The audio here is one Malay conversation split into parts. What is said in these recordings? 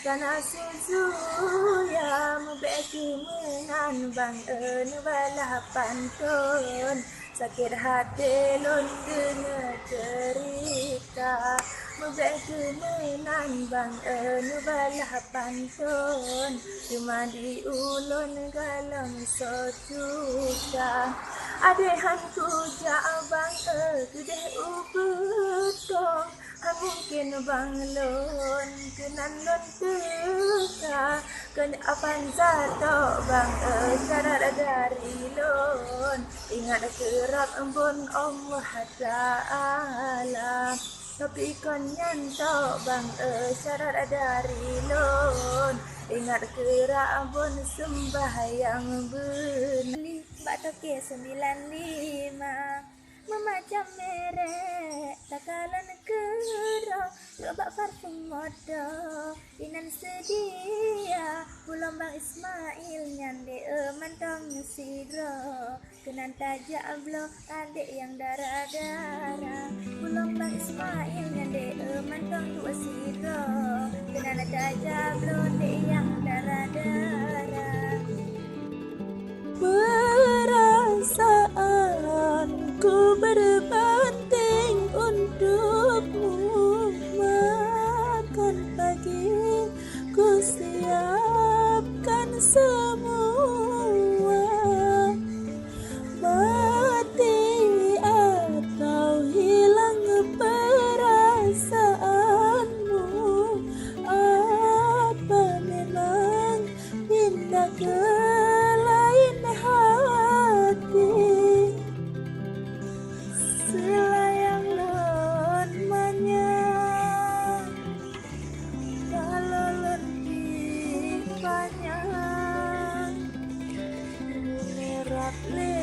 Kana susu ya membeki menan bang balah panton. Sakit hati lon dengar cerita membeki menan bang balah panton. Cuma di ulun galam sojuka. Adehan ku abang gede ubetong. Mungkin bang lon kenan lon teka ken apan zato bang syarat dari lon ingat kerap embun Allah Ta'ala tapi kon nyanto bang syarat dari lon ingat kerap embun sembahyang benih Mbak Toke 95 memacam merek takalan kerang coba parfum modo inan sedia pulang bang Ismail nyande mantong sidro kenan tajak ablo adik yang darah-darah pulang bang Ismail nyande mantong dua sidro kenan tajak ablo adik yang darah-darah perasaanku berbanding untukmu makan pagi ku siapkan semua mati atau hilang perasaanmu apa memang minta ke selayang lon manyang kalau lon dipanyang merap le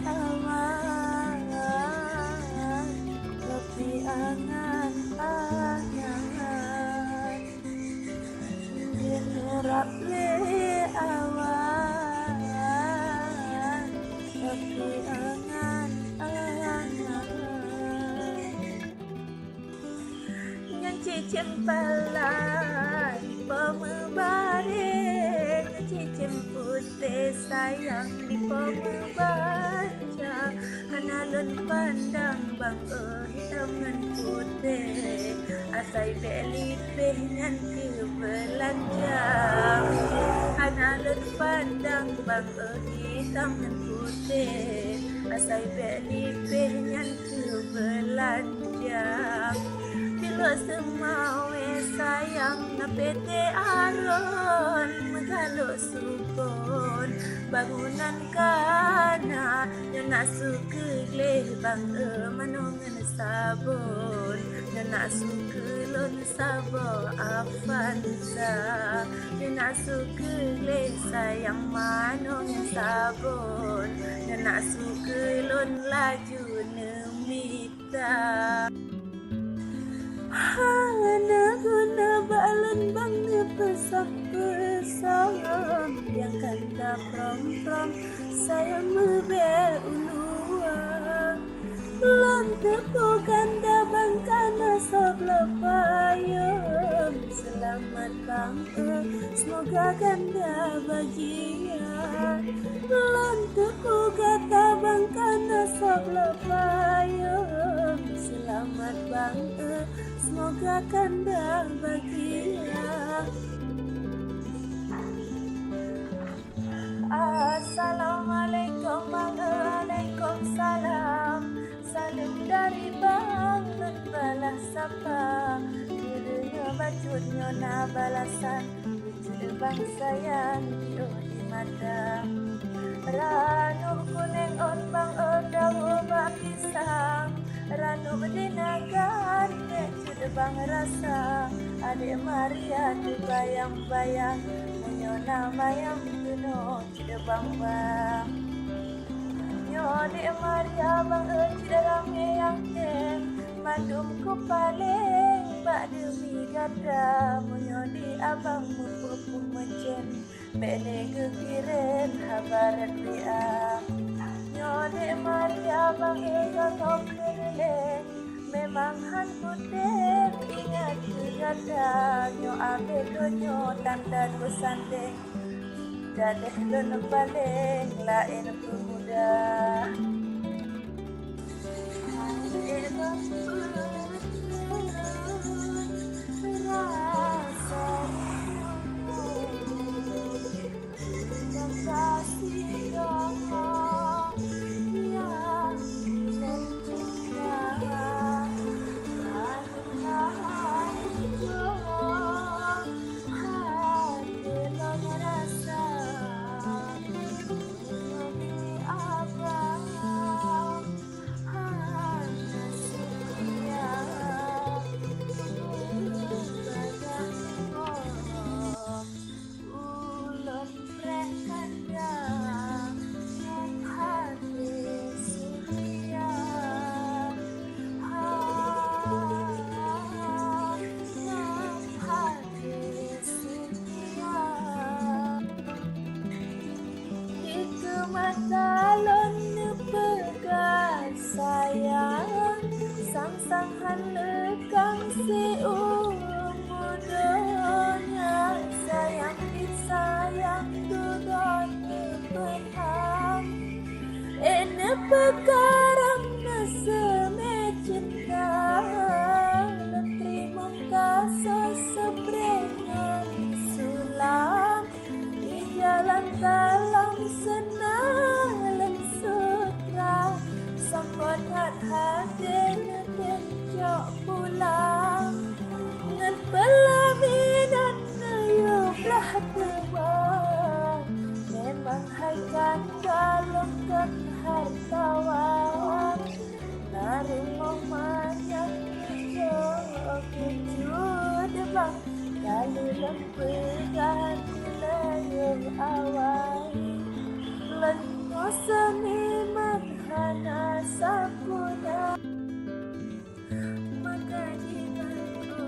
awan lebih angan-angan merap le awan lebih angan-angan cicim pelan pemebareng cicim putih sayang di pemebaca kanalun pandang bang hitam dan putih asai belipeh nanti belanja kanalun pandang bang hitam dan putih asai belipeh nanti belanja lo semawe sayang na pete aron magalo sukon bangunan kana yang nasukegle bang manongan sabon yang nasukelon sabo afansa yang nasukegle sayang manongan sabon yang nasukelon laju nemita Hana guna balon bang pesah-pesah yang kata prom-prom saya mebe ulua lantai ganda bang kana sebelah payung selamat bang semoga ganda bahagia lantai gata bang kana sebelah payung selamat bang semoga kanda bahagia. Assalamualaikum waalaikumsalam. Salam dari bang dan balas sapa. Kiranya bacutnya na balasan. Wujud bang sayang di mata. Ranu kuning on bang dawa bak pisang. Ranu berdinakan wujud bang rasa. Adik Maria terbayang-bayang. Nama yang penuh tidak bang Nyode Maria bang dalam yang ten mandum ku paling bak demi gada menyodi abang mupu mejen bele kekiren habarat dia Nyode Maria bang ega top keleng memang han putih ingat nyo abe donyo tanda dosandeng dadeh lon baleng lain pemuda Matalon pegang sayang sang lekang si umudonya sayang disayang dudon penham ene pekarang naseme cinta letri mengkasa sebrengan sulam di jalan dalam senang sutra sangkot hati jok pulang ngan pelaminan ayublah terbang memang haikan dalam hartawan narimo manyak jok kejut bang lalu lempegan layar awal lengo seni madhana sapuna maka dibantu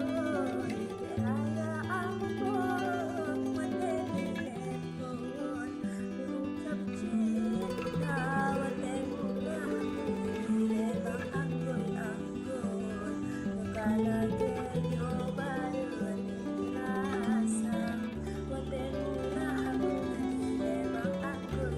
dikaya ampun menjadi telepon mengucap cinta watemulah memang anggun kala genyo baru dirasa watemulah memang anggun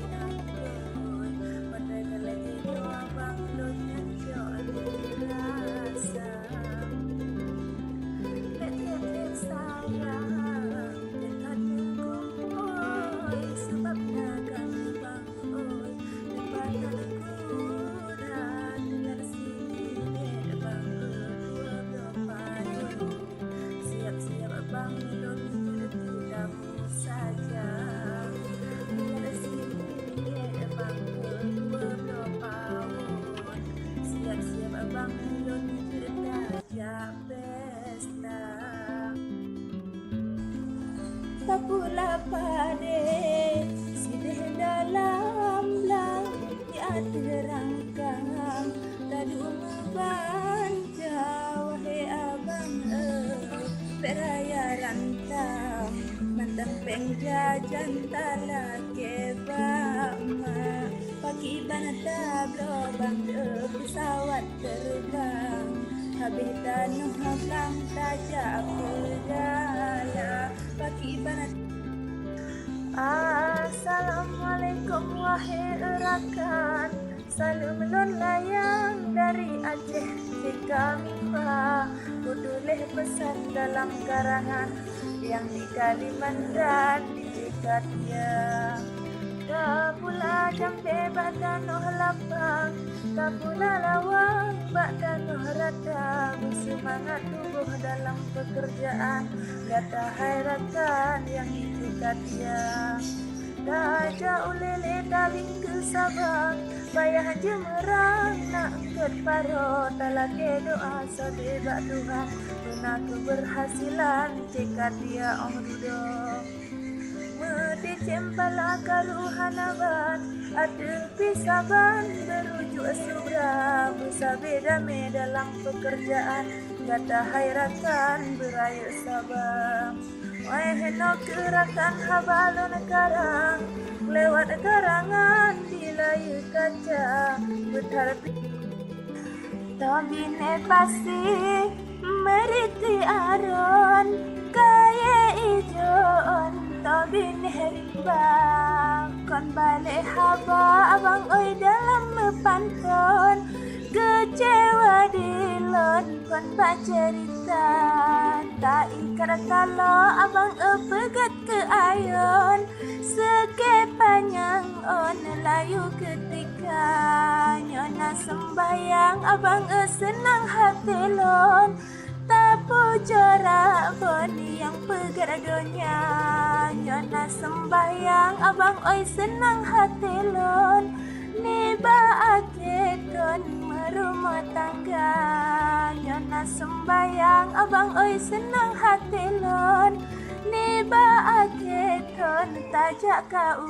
Tapula pade sideh dalam lang di aterangkang tadu membanja wahai abang beraya rantang mantang pengjajan tala kebama pagi banata blobang pesawat terbang habis tanuh hablang tajak bergala pagi banat. Assalamualaikum wahai rakan salam lon layang dari Aceh jika mimpa kuduleh pesan dalam karangan yang di Kalimantan di dekat dia tak pula jambe badan noh lapang tak pula lawang badan noh rata bersemangat tubuh dalam pekerjaan kata hairatan yang di dekat dia dah jauh lele taling ke Sabang payah jemerang nak ket paro talake doa sebab Tuhan guna keberhasilan cekat dia ongdudo mede cempala karuhanaban ada pisaban berujuk subra besabe dame dalam pekerjaan kata hairatan beraya Sabang wahai henok gerakan habalon karang lewat karangan di layar kaca bertarpi Tobine pasti meriti aron kaya ijon tobine rimbang kon balik haba abang oi dalam panton kecewa dilon kon bacerita tak ikat kalau abang pegat ke ayon seke panjang on layu ketika nyona sembayang abang senang hati lon tapu jarak boni yang pegat adonya nyona sembayang abang oi senang hati lon niba aketon merumah tangga nyona sembayang abang oi senang hati lon niba aketon tajak kau